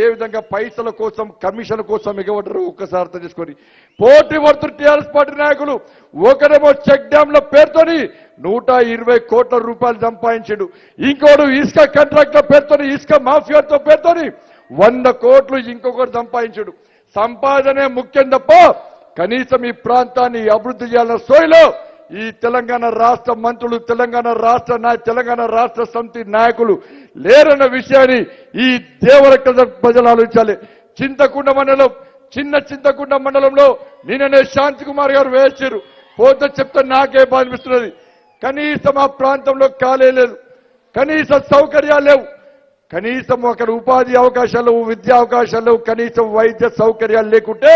ఏ విధంగా పైసల కోసం కమిషన్ కోసం ఎగబడ్డారు ఒక్కసారి అర్థం చేసుకొని పోటీ పడుతున్న టీఆర్ఎస్ పార్టీ నాయకులు ఒకరేమో చెక్ డ్యాంల పేరుతోని 120 కోట్ల రూపాయలు సంపాదించాడు, ఇంకోడు ఇసుక కాంట్రాక్ట్ల పేరుతోని ఇసుక మాఫియాతో పేరుతోని 100 కోట్లు ఇంకొకటి సంపాదించాడు. సంపాదనే ముఖ్యం తప్ప కనీసం ఈ ప్రాంతాన్ని అభివృద్ధి చేయాలన్న సోయిలో ఈ తెలంగాణ రాష్ట్ర మంత్రులు, తెలంగాణ రాష్ట్ర సమితి నాయకులు లేరన్న విషయాన్ని ఈ దేవరకద్ర ప్రజలు ఆలోచించాలి. చింతకుంట మండలం, చింతకుంట మండలంలో నిన్ననే శాంతి కుమార్ గారు వేశారు. పోతే చెప్తే నాకే బాధ అనిపిస్తున్నది. కనీసం ఆ ప్రాంతంలో కాలే లేదు, కనీస సౌకర్యాలు లేవు, కనీసం అక్కడ ఉపాధి అవకాశాలు, విద్యా అవకాశాలు, కనీసం వైద్య సౌకర్యాలు లేకుంటే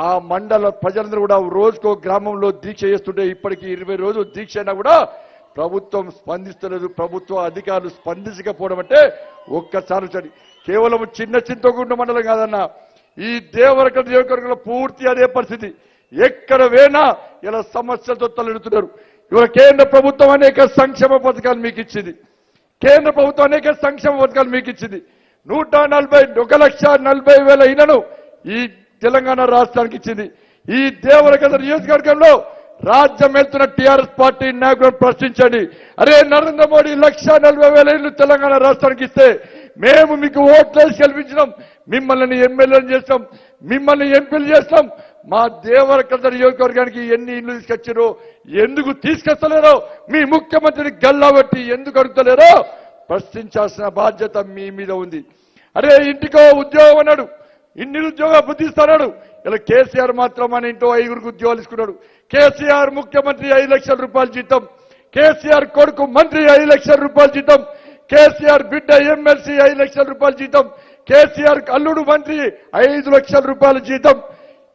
ఆ మండల ప్రజలందరూ కూడా రోజుకో గ్రామంలో దీక్ష చేస్తుంటే ఇప్పటికీ 20 రోజులు దీక్ష అయినా కూడా ప్రభుత్వం స్పందిస్తలేదు. ప్రభుత్వ అధికారులు స్పందించకపోవడం అంటే ఒక్కసారి చడి. కేవలం చింతకుంట మండలం కాదన్న, ఈ దేవరకద్ర నియోజకవర్గంలో పూర్తి అదే పరిస్థితి. ఎక్కడ వేనా ఇలా సమస్యలతో తలెడుతున్నారు. ఇవాళ కేంద్ర ప్రభుత్వం అనేక సంక్షేమ పథకాలు మీకు ఇచ్చింది. కేంద్ర ప్రభుత్వం అనేక సంక్షేమ పథకాలు మీకు ఇచ్చింది. 1,40,000 ఇళ్లను ఈ తెలంగాణ రాష్ట్రానికి ఇచ్చింది. ఈ దేవరకద్ర నియోజకవర్గంలో రాజ్యం వెళ్తున్న టీఆర్ఎస్ పార్టీ నాయకులను ప్రశ్నించండి. అరే నరేంద్ర మోడీ 1,40,000 ఇళ్లు తెలంగాణ రాష్ట్రానికి ఇస్తే మేము మీకు ఓట్లేసి గెలిపించినాం, మిమ్మల్ని ఎమ్మెల్యేలు చేస్తాం, మిమ్మల్ని ఎంపీలు చేస్తాం, మా దేవరకద్ర నియోజకవర్గానికి ఎన్ని ఇళ్లు తీసుకొచ్చారో, ఎందుకు తీసుకొస్తలేరో, మీ ముఖ్యమంత్రిని గల్లాబట్టి ఎందుకు అడుగుతలేరో ప్రశ్నించాల్సిన బాధ్యత మీ మీద ఉంది. అరే ఇంటికో ఉద్యోగం అన్నాడు, ఇన్ని ఉద్యోగాలు బుద్ధిస్తున్నాడు. ఇలా కేసీఆర్ మాత్రం మన ఇంట్లో 5 ఉద్యోగాలు ఇస్తున్నాడు. కేసీఆర్ ముఖ్యమంత్రి 5 లక్షల రూపాయల జీతం, కేసీఆర్ కొడుకు మంత్రి 5 లక్షల రూపాయల జీతం, కేసీఆర్ బిడ్డ ఎమ్మెల్సీ 5 లక్షల రూపాయల జీతం, కేసీఆర్ అల్లుడు మంత్రి 5 లక్షల రూపాయల జీతం.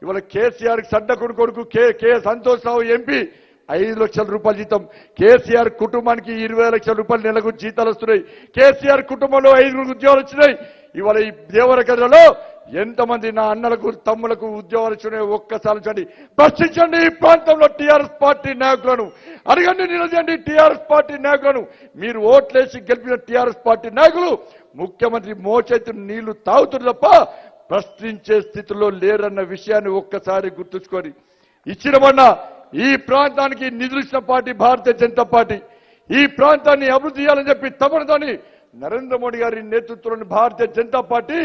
ఇవాళ కేసీఆర్ సడ్డకుడు కొడుకు కె సంతోష్ రావు ఎంపీ 5 లక్షల రూపాయల జీతం. కేసీఆర్ కుటుంబానికి 20 లక్షల రూపాయలు నెలకు జీతాలు వస్తున్నాయి. కేసీఆర్ కుటుంబంలో 5 ఉద్యోగాలు వచ్చినాయి. ఇవాళ ఈ దేవరకద్రలో ఎంతమంది నా అన్నలకు తమ్ములకు ఉద్యోగాలు వచ్చినాయో ఒక్కసారి చూడండి, ప్రశ్నించండి. ఈ ప్రాంతంలో టీఆర్ఎస్ పార్టీ నాయకులను అడగండి, నిలదండి. టీఆర్ఎస్ పార్టీ నాయకులను మీరు ఓట్లేసి గెలిపిన టీఆర్ఎస్ పార్టీ నాయకులు ముఖ్యమంత్రి మోచేతి నీళ్లు తాగుతున్నారు తప్ప ప్రశ్నించే స్థితిలో లేరన్న విషయాన్ని ఒక్కసారి గుర్తుంచుకొని ఇచ్చినమన్నా ఈ ప్రాంతానికి నిధులు ఇచ్చిన పార్టీ భారతీయ జనతా పార్టీ. ఈ ప్రాంతాన్ని అభివృద్ధి చేయాలని చెప్పి తమనుతోని నరేంద్ర మోడీ గారి నేతృత్వంలోని భారతీయ జనతా పార్టీ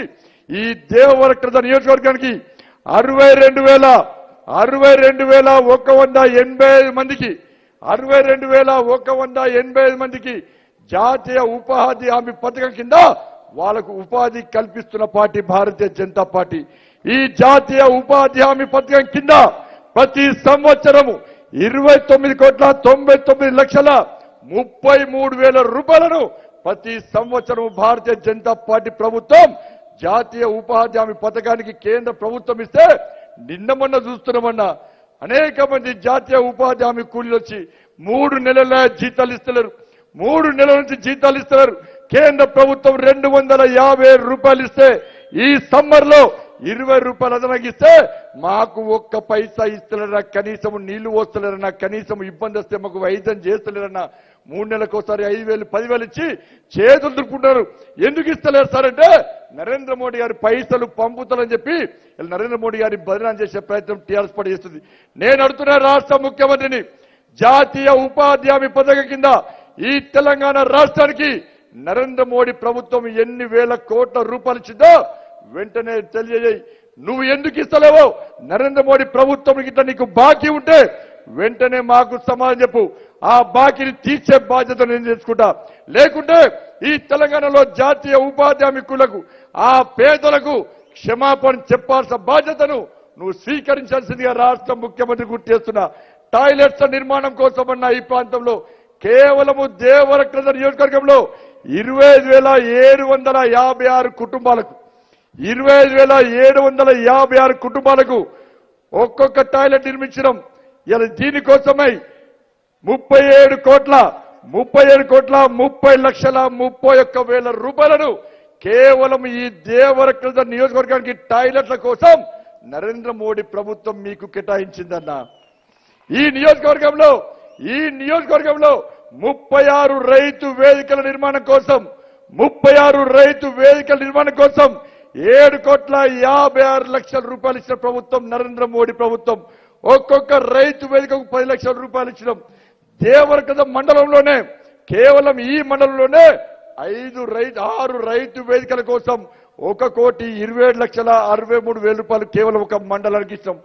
ఈ దేవరకద్ర నియోజకవర్గానికి 62,185 మందికి 62,185 మందికి జాతీయ ఉపాధి హామీ పథకం కింద వాళ్లకు ఉపాధి కల్పిస్తున్న పార్టీ భారతీయ జనతా పార్టీ. ఈ జాతీయ ఉపాధి హామీ పథకం కింద ప్రతి సంవత్సరము 29,99,33,000 రూపాయలను ప్రతి సంవత్సరం భారతీయ జనతా పార్టీ ప్రభుత్వం జాతీయ ఉపాధి హామీ పథకానికి కేంద్ర ప్రభుత్వం ఇస్తే నిన్న మొన్న చూస్తున్నామన్నా అనేక మంది జాతీయ ఉపాధి హామీ కూలీలు వచ్చి 3 నెలల జీతాలు ఇస్తున్నారు, 3 నెలల నుంచి జీతాలు ఇస్తున్నారు. కేంద్ర ప్రభుత్వం 250 రూపాయలు ఇస్తే ఈ సమ్మర్ లో 20 రూపాయలు అదనంగా ఇస్తే మాకు ఒక్క పైసా ఇస్తలేరన్నా, కనీసం నీళ్లు పోస్తలేరన్నా, కనీసం ఇబ్బంది వస్తే మాకు వైద్యం చేస్తలేరన్నా. 3 నెలలకు ఒకసారి 5,000, 10,000 ఇచ్చి చేతులు దులుపుకుంటారు. ఎందుకు ఇస్తలేరు సార్ అంటే నరేంద్ర మోడీ గారి పైసలు పంపుతారని చెప్పి నరేంద్ర మోడీ గారి బదనాం చేసే ప్రయత్నం టీఆర్ఎస్ పార్టీ చేస్తుంది. నేను అడుగుతున్నా రాష్ట్ర ముఖ్యమంత్రిని, జాతీయ ఉపాధి హామీ పథకం కింద ఈ తెలంగాణ రాష్ట్రానికి నరేంద్ర మోడీ ప్రభుత్వం ఎన్ని వేల కోట్ల రూపాయలు ఇచ్చిందో వెంటనే తెలియజేయి. నువ్వు ఎందుకు ఇస్తలేవో, నరేంద్ర మోడీ ప్రభుత్వం గిట్ట నీకు బాకీ ఉంటే వెంటనే మాకు సమాధానం చెప్పు. ఆ బాకీని తీర్చే బాధ్యత నేను చేసుకుంటా. లేకుంటే ఈ తెలంగాణలో జాతీయ ఉపాధి హామీకులకు, ఆ పేదలకు క్షమాపణ చెప్పాల్సిన బాధ్యతను నువ్వు స్వీకరించాల్సిందిగా రాష్ట్ర ముఖ్యమంత్రి గుర్తు చేస్తున్నా. టాయిలెట్స్ నిర్మాణం కోసమన్న ఈ ప్రాంతంలో కేవలము దేవరకద్ర నియోజకవర్గంలో 25,756 కుటుంబాలకు 25,756 కుటుంబాలకు ఒక్కొక్క టాయిలెట్ నిర్మించడం. ఇలా దీనికోసమై 37 కోట్ల 30,31,30,000 రూపాయలను కేవలం ఈ దేవరకద్ర నియోజకవర్గానికి టాయిలెట్ల కోసం నరేంద్ర మోడీ ప్రభుత్వం మీకు కేటాయించిందన్న. ఈ నియోజకవర్గంలో 36 రైతు వేదికల నిర్మాణం కోసం 7,56,00,000 ఇచ్చిన ప్రభుత్వం నరేంద్ర మోడీ ప్రభుత్వం. ఒక్కొక్క రైతు వేదికకు 10 లక్షల రూపాయలు ఇచ్చినాం. దేవరకథ మండలంలోనే కేవలం ఈ మండలంలోనే 6 రైతు వేదికల కోసం 1,27,63,000 రూపాయలు కేవలం ఒక మండలానికి ఇస్తాం.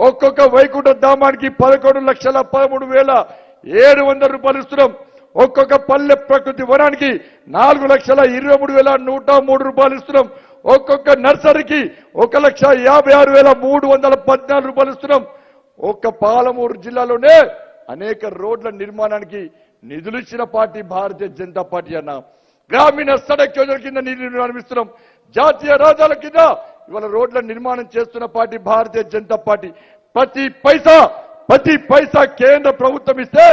ఒక్కొక్క వైకుంఠ ధామానికి 11,13,700 రూపాయలు ఇస్తున్నాం. ఒక్కొక్క పల్లె ప్రకృతి వనానికి 4,23,103 రూపాయలు ఇస్తున్నాం. ఒక్కొక్క నర్సరీకి 1,56,314 రూపాయలు ఇస్తున్నాం. ఒక్క పాలమూరు జిల్లాలోనే అనేక రోడ్ల నిర్మాణానికి నిధులు ఇచ్చిన పార్టీ భారతీయ జనతా పార్టీ అన్న. గ్రామీణ సడక్ యోజన కింద నిధులు నిర్మిస్తున్నాం. జాతీయ రహదారుల కింద ఇవాళ రోడ్ల నిర్మాణం చేస్తున్న పార్టీ భారతీయ జనతా పార్టీ. ప్రతి పైసా కేంద్ర ప్రభుత్వం ఇస్తే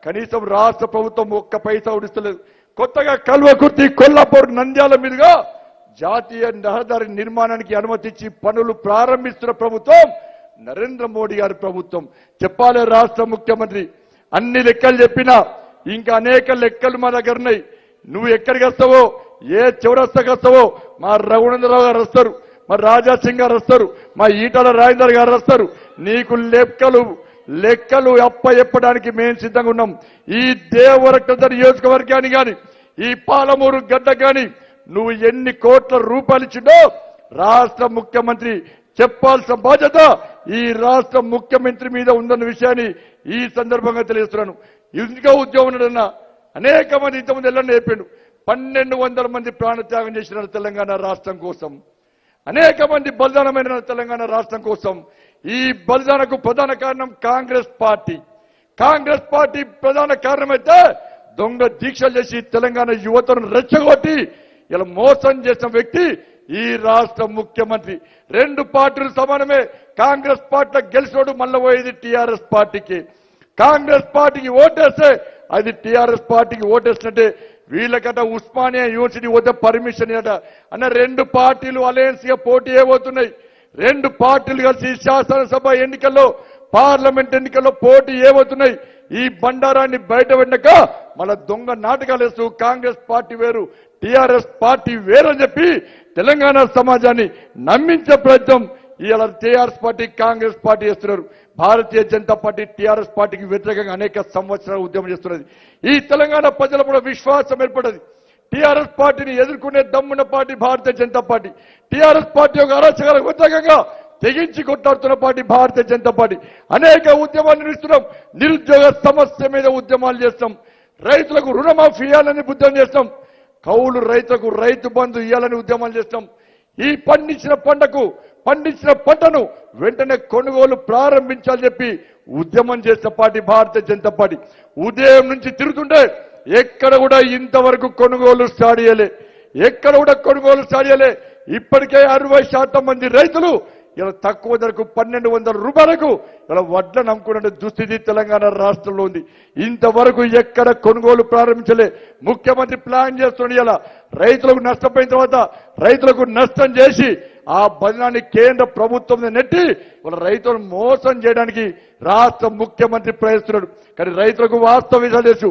కనీసం రాష్ట్ర ప్రభుత్వం ఒక్క పైసా ఉడిస్తలేదు. కొత్తగా కల్వకుర్తి, కొల్లాపూర్, నంద్యాల మీదుగా జాతీయ రహదారి నిర్మాణానికి అనుమతించి పనులు ప్రారంభిస్తున్న ప్రభుత్వం నరేంద్ర మోడీ గారి ప్రభుత్వం. చెప్పాలి రాష్ట్ర ముఖ్యమంత్రి, అన్ని లెక్కలు చెప్పినా ఇంకా అనేక లెక్కలు మా దగ్గర ఉన్నాయి. నువ్వు ఎక్కడికి వస్తావో, ఏ చౌరస్తాకి వస్తావో, మా రఘునందరావు గారు వస్తారు, మా రాజా సింగ్ గారు వస్తారు, మా ఈటల రాజేందర్ గారు వస్తారు. నీకు లెక్కలు చెప్పడానికి మేము సిద్ధంగా ఉన్నాం. ఈ దేవరకథ నియోజకవర్గాన్ని కానీ, ఈ పాలమూరు గడ్డ కానీ నువ్వు ఎన్ని కోట్ల రూపాయలు ఇచ్చిండో రాష్ట్ర ముఖ్యమంత్రి చెప్పాల్సిన బాధ్యత ఈ రాష్ట్ర ముఖ్యమంత్రి మీద ఉందన్న విషయాన్ని ఈ సందర్భంగా తెలియజేస్తున్నాను. ఇంకా ఉద్యోగం ఉన్నాడన్న అనేక మంది ఇంతమంది ఎల్లన్నీ చెప్పిండు. 1,200 మంది ప్రాణత్యాగం చేసినారు తెలంగాణ రాష్ట్రం కోసం. అనేక మంది బలిదానమైన తెలంగాణ రాష్ట్రం కోసం. ఈ బలిదానకు ప్రధాన కారణం కాంగ్రెస్ పార్టీ. కాంగ్రెస్ పార్టీ ప్రధాన కారణమైతే దొంగ దీక్షలు చేసి తెలంగాణ యువతను రెచ్చగొట్టి ఇలా మోసం చేసిన వ్యక్తి ఈ రాష్ట్ర ముఖ్యమంత్రి. 2 పార్టీలు సమానమే. కాంగ్రెస్ పార్టీ గెలిచినోడు మళ్ళీ పోయేది టీఆర్ఎస్ పార్టీకి. కాంగ్రెస్ పార్టీకి ఓటేస్తే అది టీఆర్ఎస్ పార్టీకి ఓటేసినట్టే. వీళ్ళకట ఉస్మానియా యూనివర్సిటీ వద్ద పర్మిషన్ అట అన్న. 2 పార్టీలు అలయన్స్ గా పోటీ ఏమవుతున్నాయి. 2 పార్టీలు కలిసి శాసనసభ ఎన్నికల్లో, పార్లమెంట్ ఎన్నికల్లో పోటీ ఏమవుతున్నాయి. ఈ బండారాన్ని బయట పెట్టక మన దొంగ నాటకాలు వేస్తూ కాంగ్రెస్ పార్టీ వేరు, టీఆర్ఎస్ పార్టీ వేరని చెప్పి తెలంగాణ సమాజాన్ని నమ్మించే ప్రయత్నం ఇవాళ టీఆర్ఎస్ పార్టీ, కాంగ్రెస్ పార్టీ చేస్తున్నారు. భారతీయ జనతా పార్టీ టీఆర్ఎస్ పార్టీకి వ్యతిరేకంగా అనేక సంవత్సరాలు ఉద్యమం చేస్తున్నది. ఈ తెలంగాణ ప్రజల కూడా విశ్వాసం ఏర్పడది. టీఆర్ఎస్ పార్టీని ఎదుర్కొనే దమ్మున్న party Bharatiya Janata party. TRS party యొక్క అరాచకాలకు వ్యతిరేకంగా తెగించి కొట్లాడుతున్న పార్టీ భారతీయ జనతా పార్టీ. అనేక ఉద్యమాలు నిర్వహిస్తున్నాం. నిరుద్యోగ సమస్య మీద ఉద్యమాలు చేస్తాం. రైతులకు రుణమాఫీ ఇవ్వాలని ఉద్యమం చేస్తాం. కౌలు రైతులకు రైతు బంధు ఇవ్వాలని ఉద్యమాలు చేస్తాం. ఈ పండించిన పంటను వెంటనే కొనుగోలు ప్రారంభించాలని చెప్పి ఉద్యమం చేసిన పార్టీ భారతీయ జనతా పార్టీ. ఉదయం నుంచి తిరుగుతుంటే ఎక్కడ కూడా ఇంతవరకు కొనుగోలు స్టార్ట్ చేయలే. ఇప్పటికే 60% మంది రైతులు ఇలా తక్కువ ధరకు 1,200 రూపాయలకు ఇలా వడ్లను అమ్ముకునే దుస్థితి తెలంగాణ రాష్ట్రంలో ఉంది. ఇంతవరకు ఎక్కడ కొనుగోలు ప్రారంభించలే. ముఖ్యమంత్రి ప్లాన్ చేస్తుండే ఇలా రైతులకు నష్టపోయిన తర్వాత రైతులకు నష్టం చేసి ఆ బదనాన్ని కేంద్ర ప్రభుత్వం నెట్టి వాళ్ళ రైతులను మోసం చేయడానికి రాష్ట్ర ముఖ్యమంత్రి ప్రయత్నిస్తున్నాడు. కానీ రైతులకు వాస్తవ విషయాలు తెలుసు.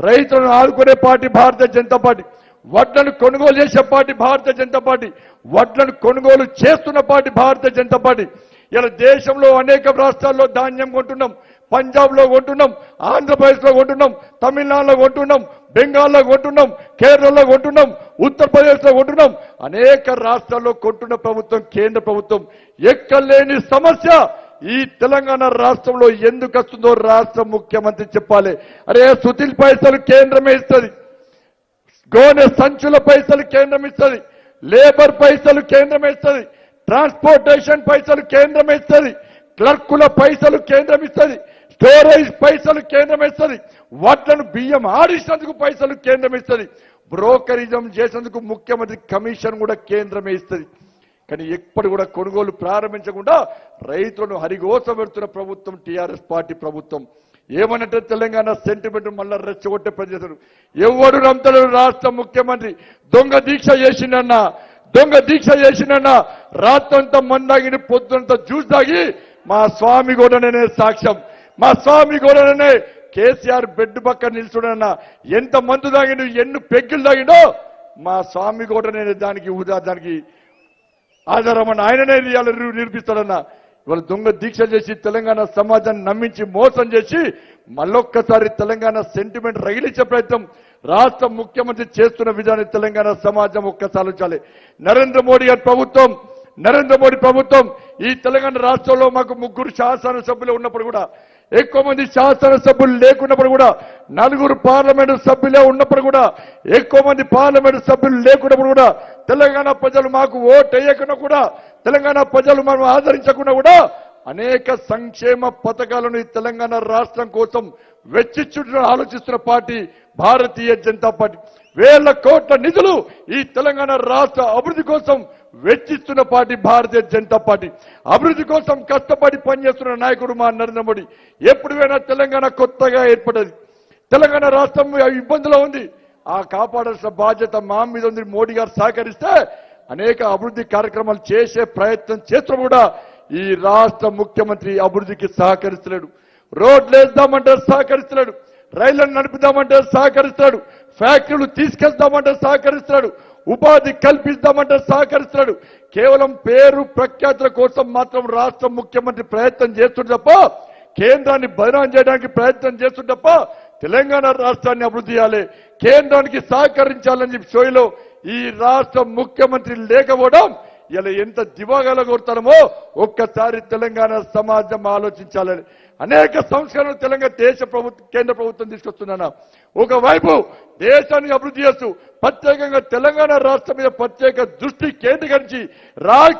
రైతులను ఆదుకునే పార్టీ భారతీయ జనతా పార్టీ. వడ్లను కొనుగోలు చేసే పార్టీ భారతీయ జనతా పార్టీ. వడ్లను కొనుగోలు చేస్తున్న పార్టీ భారతీయ జనతా పార్టీ. ఇలా దేశంలో అనేక రాష్ట్రాల్లో ధాన్యం కొంటున్నాం. పంజాబ్ లో కొంటున్నాం, ఆంధ్రప్రదేశ్ లో కొంటున్నాం, తమిళనాడులో కొంటున్నాం, బెంగాల్లో కొంటున్నాం, కేరళలో కొంటున్నాం, ఉత్తరప్రదేశ్ లో కొంటున్నాం. అనేక రాష్ట్రాల్లో కొంటున్న ప్రభుత్వం కేంద్ర ప్రభుత్వం. ఎక్కలేని సమస్య ఈ తెలంగాణ రాష్ట్రంలో ఎందుకు వస్తుందో రాష్ట్ర ముఖ్యమంత్రి చెప్పాలి. అరే సుతిల్ పైసలు కేంద్రమే ఇస్తుంది, గోనె సంచుల పైసలు కేంద్రం ఇస్తుంది, లేబర్ పైసలు కేంద్రం ఇస్తుంది, ట్రాన్స్పోర్టేషన్ పైసలు కేంద్రం ఇస్తుంది, క్లర్కుల పైసలు కేంద్రం ఇస్తుంది, స్టోరేజ్ పైసలు కేంద్రం ఇస్తుంది, వడ్లను బియ్యం ఆడిసినందుకు పైసలు కేంద్రం ఇస్తుంది, బ్రోకరిజం చేసేందుకు ముఖ్యమంత్రి కమిషన్ కూడా కేంద్రమే ఇస్తుంది. కానీ ఎప్పుడు కూడా కొనుగోలు ప్రారంభించకుండా రైతులను హరిగోస పెడుతున్న ప్రభుత్వం టీఆర్ఎస్ పార్టీ ప్రభుత్వం. ఏమనంటే తెలంగాణ సెంటిమెంట్ మళ్ళా రెచ్చగొట్టే పనిచేశారు. ఎవడు నమ్ముతాడు? రాష్ట్ర ముఖ్యమంత్రి దొంగ దీక్ష చేసినన్నా రాత్రంతా మందాగిని పొద్దునంతా జ్యూస్ తాగి మా స్వామి గోడనే సాక్ష్యం. మా స్వామి గోడనే కేసీఆర్ బెడ్ పక్కన నిల్చుడన్నా ఎంత మందు తాగిండు, ఎన్ని పెగ్గులు తాగిండో మా స్వామి గోడనే దానికి ఆధారమని ఆయననే నిరూపిస్తాడన్న. ఇవాళ దొంగ దీక్ష చేసి తెలంగాణ సమాజాన్ని నమ్మించి మోసం చేసి మళ్ళొక్కసారి తెలంగాణ సెంటిమెంట్ రగిలించే ప్రయత్నం రాష్ట్ర ముఖ్యమంత్రి చేస్తున్న విధానం తెలంగాణ సమాజం ఒక్కసారి ఆలోచించాలి. నరేంద్ర మోడీ ప్రభుత్వం ఈ తెలంగాణ రాష్ట్రంలో మాకు 3 శాసనసభ్యులు ఉన్నప్పుడు కూడా, ఎక్కువ మంది శాసనసభ్యులు లేకున్నప్పుడు కూడా, 4 పార్లమెంటు సభ్యులే ఉన్నప్పుడు కూడా, ఎక్కువ మంది పార్లమెంటు సభ్యులు లేకున్నప్పుడు కూడా, తెలంగాణ ప్రజలు మాకు ఓటు వేయకుండా కూడా, తెలంగాణ ప్రజలు మనం ఆదరించకుండా కూడా అనేక సంక్షేమ పథకాలను ఈ తెలంగాణ రాష్ట్రం కోసం వెచ్చిచ్చుటను ఆలోచిస్తున్న పార్టీ భారతీయ జనతా పార్టీ. వేల కోట్ల నిధులు ఈ తెలంగాణ రాష్ట్ర అభివృద్ధి కోసం వెచ్చిస్తున్న పార్టీ భారతీయ జనతా పార్టీ. అభివృద్ధి కోసం కష్టపడి పనిచేస్తున్న నాయకుడు మా నరేంద్ర మోడీ. ఎప్పుడైనా తెలంగాణ కొత్తగా ఏర్పడ్డది, తెలంగాణ రాష్ట్రం ఇబ్బందిలో ఉంది, ఆ కాపాడాల్సిన బాధ్యత మా మీద ఉంది. మోడీ గారు సహకరిస్తే అనేక అభివృద్ధి కార్యక్రమాలు చేసే ప్రయత్నం చేస్తున్నా కూడా ఈ రాష్ట్ర ముఖ్యమంత్రి అభివృద్ధికి సహకరిస్తున్నాడు. రోడ్లు వేద్దామంటే సహకరిస్తున్నాడు, రైళ్లను నడుపుదామంటే సహకరిస్తున్నాడు, ఫ్యాక్టరీలు తీసుకెళ్తామంటే సహకరిస్తున్నాడు, ఉపాధి కల్పిస్తామంటే సహకరిస్తున్నాడు. కేవలం పేరు ప్రఖ్యాతుల కోసం మాత్రం రాష్ట్ర ముఖ్యమంత్రి ప్రయత్నం చేస్తుండే తప్ప, కేంద్రాన్ని బదనాం చేయడానికి ప్రయత్నం చేస్తుండే తప్ప, తెలంగాణ రాష్ట్రాన్ని అభివృద్ధి చేయాలి, కేంద్రానికి సహకరించాలని చెప్పి షోయిలో ఈ రాష్ట్ర ముఖ్యమంత్రి లేకపోవడం ఇలా ఎంత దివాగాలో కోరుతామో ఒక్కసారి తెలంగాణ సమాజం ఆలోచించాలని. అనేక సంస్కరణలు తెలంగాణ కేంద్ర ప్రభుత్వం తీసుకొస్తున్నాను. ఒకవైపు దేశాన్ని అభివృద్ధి చేస్తూ ప్రత్యేకంగా తెలంగాణ రాష్ట్రం మీద ప్రత్యేక దృష్టి కేంద్రీకరించి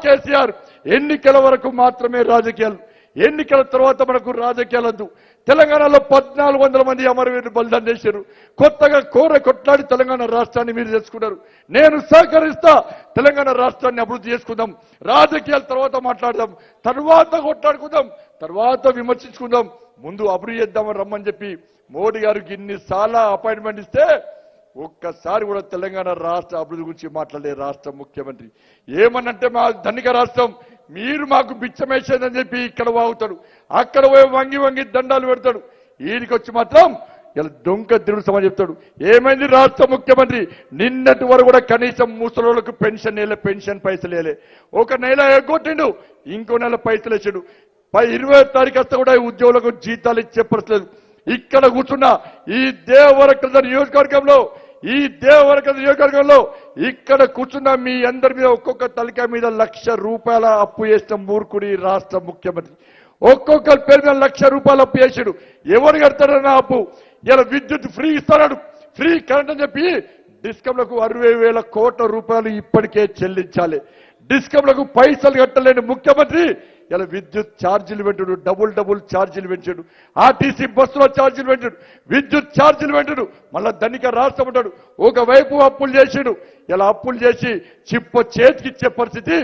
కేసీఆర్ ఎన్నికల వరకు మాత్రమే రాజకీయాలు, ఎన్నికల తర్వాత మనకు రాజకీయాలద్దు. తెలంగాణలో 1400 మంది అమరవీరులు బలిదానం చేశారు. కొత్తగా కొట్లాడి తెలంగాణ రాష్ట్రాన్ని మీరు చేసుకున్నారు. నేను సహకరిస్తా, తెలంగాణ రాష్ట్రాన్ని అభివృద్ధి చేసుకుందాం, రాజకీయాల తర్వాత మాట్లాడదాం, తర్వాత కొట్లాడుకుందాం, తర్వాత విమర్శించుకుందాం, ముందు అభివృద్ధి చేద్దామని రమ్మని చెప్పి మోడీ గారికి ఇన్నిసార్లు అపాయింట్మెంట్ ఇస్తే ఒక్కసారి కూడా తెలంగాణ రాష్ట్ర అభివృద్ధి గురించి మాట్లాడే రాష్ట్ర ముఖ్యమంత్రి ఏమనంటే, మా ధనిక రాష్ట్రం, మీరు మాకు బిచ్చమేసేదని చెప్పి ఇక్కడ వాగుతాడు, అక్కడ పోయి వంగి దండాలు పెడతాడు. ఈడికి వచ్చి మాత్రం ఇలా దొంగ తిరుగు సమాజం చెప్తాడు. ఏమైంది రాష్ట్ర ముఖ్యమంత్రి? నిన్నటి వరకు కూడా కనీసం ముసలోళ్ళకు పెన్షన్ పైసలు వేయలే. ఒక నెల ఎగ్గొట్టిండు, ఇంకో నెల పైసలు వేసాడు. 20వ తారీఖు వస్తే కూడా ఉద్యోగులకు జీతాలు ఇచ్చే పరిస్థితి. ఇక్కడ కూర్చున్న ఈ దేవరకృత నియోజకవర్గంలో ఇక్కడ కూర్చున్న మీ అందరి మీద ఒక్కొక్క తలకాయ మీద ₹1,00,000 అప్పు చేసిన మూర్ఖుడి రాష్ట్ర ముఖ్యమంత్రి. ఒక్కొక్కరి పేరు మీద ₹1,00,000 అప్పు చేసాడు. ఎవరు కడతాడన్న అప్పు? ఇలా విద్యుత్ ఫ్రీ ఇస్తాడు, ఫ్రీ కరెంట్ అని చెప్పి డిస్కంలకు ₹60,000 కోట్ల ఇప్పటికే చెల్లించాలి. డిస్కంలకు పైసలు కట్టలేని ముఖ్యమంత్రి ఇలా విద్యుత్ ఛార్జీలు పెంచాడు, డబుల్ ఛార్జీలు పెంచాడు, ఆర్టీసీ బస్సులో ఛార్జీలు పెంచాడు, విద్యుత్ ఛార్జీలు పెంచాడు. మళ్ళా ధనిక రాష్ట్రం ఉంటాడు. ఒకవైపు అప్పులు చేసాడు, ఇలా అప్పులు చేసి చేతికి ఇచ్చే పరిస్థితి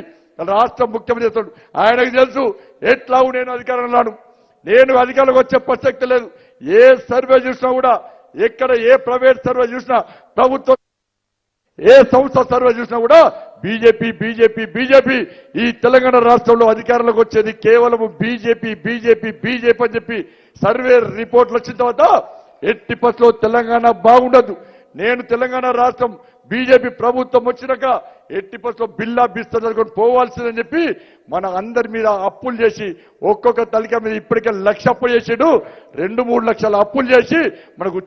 రాష్ట్ర ముఖ్యమంత్రి చేస్తాడు. ఆయనకు తెలుసు ఎట్లావు నేను అధికారంలో అధికారంలోకి వచ్చే ప్రసక్తి లేదు. ఏ సర్వే చూసినా కూడా, ఎక్కడ ఏ ప్రైవేట్ సర్వే చూసినా, ప్రభుత్వం ఏ సంస్థ సర్వే చూసినా కూడా బీజేపీ ఈ తెలంగాణ రాష్ట్రంలో అధికారంలోకి వచ్చేది కేవలం బీజేపీ అని చెప్పి సర్వే రిపోర్ట్లు వచ్చిన తర్వాత ఎట్టి పరిస్థితుల్లో తెలంగాణ బాగుండదు. నేను తెలంగాణ రాష్ట్రం బీజేపీ ప్రభుత్వం వచ్చినాక ఎట్టి పరిస్థితుల్లో బిల్లా బిస్తా జరుగుకొని పోవాల్సిందని చెప్పి మన అందరి మీద అప్పులు చేసి ఒక్కొక్క తలిక మీద ఇప్పటికే 1,00,000 అప్పులు చేసాడు. 2-3 లక్షల అప్పులు చేసి మనకు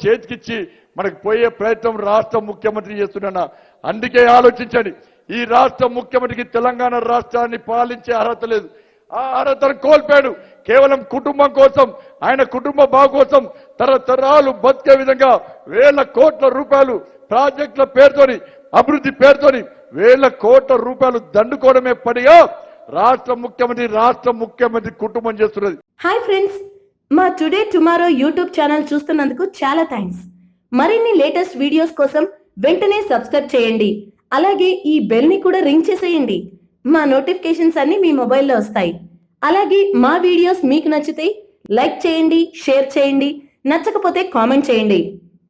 చేతికిచ్చి మనకు పోయే ప్రయత్నం రాష్ట్ర ముఖ్యమంత్రి చేస్తున్నా. అందుకే ఆలోచించండి, ఈ రాష్ట్ర ముఖ్యమంత్రికి తెలంగాణ రాష్ట్రాన్ని పాలించే అర్హత లేదు. ఆ అర్హతను కోల్పోయాడు. కేవలం కుటుంబం కోసం, ఆయన కుటుంబ బాగు కోసం తరతరాలు బతికే విధంగా ₹1,000 కోట్ల ప్రాజెక్టుల పేరుతోని, అభివృద్ధి పేరుతోని ₹1,000 కోట్ల దండుకోవడమే పనిగా రాష్ట్ర ముఖ్యమంత్రి కుటుంబం చేస్తున్నది. హాయ్ ఫ్రెండ్స్, మా టుడే టుమారో యూట్యూబ్ ఛానల్ చూస్తున్నందుకు చాలా థ్యాంక్స్. మరిన్ని లేటెస్ట్ వీడియోస్ కోసం వెంటనే సబ్స్క్రైబ్ చేయండి. అలాగే ఈ బెల్ ని కూడా రింగ్ చేసేయండి. మా నోటిఫికేషన్స్ అన్ని మీ మొబైల్లో వస్తాయి. అలాగే మా వీడియోస్ మీకు నచ్చితే లైక్ చేయండి, షేర్ చేయండి, నచ్చకపోతే కామెంట్ చేయండి.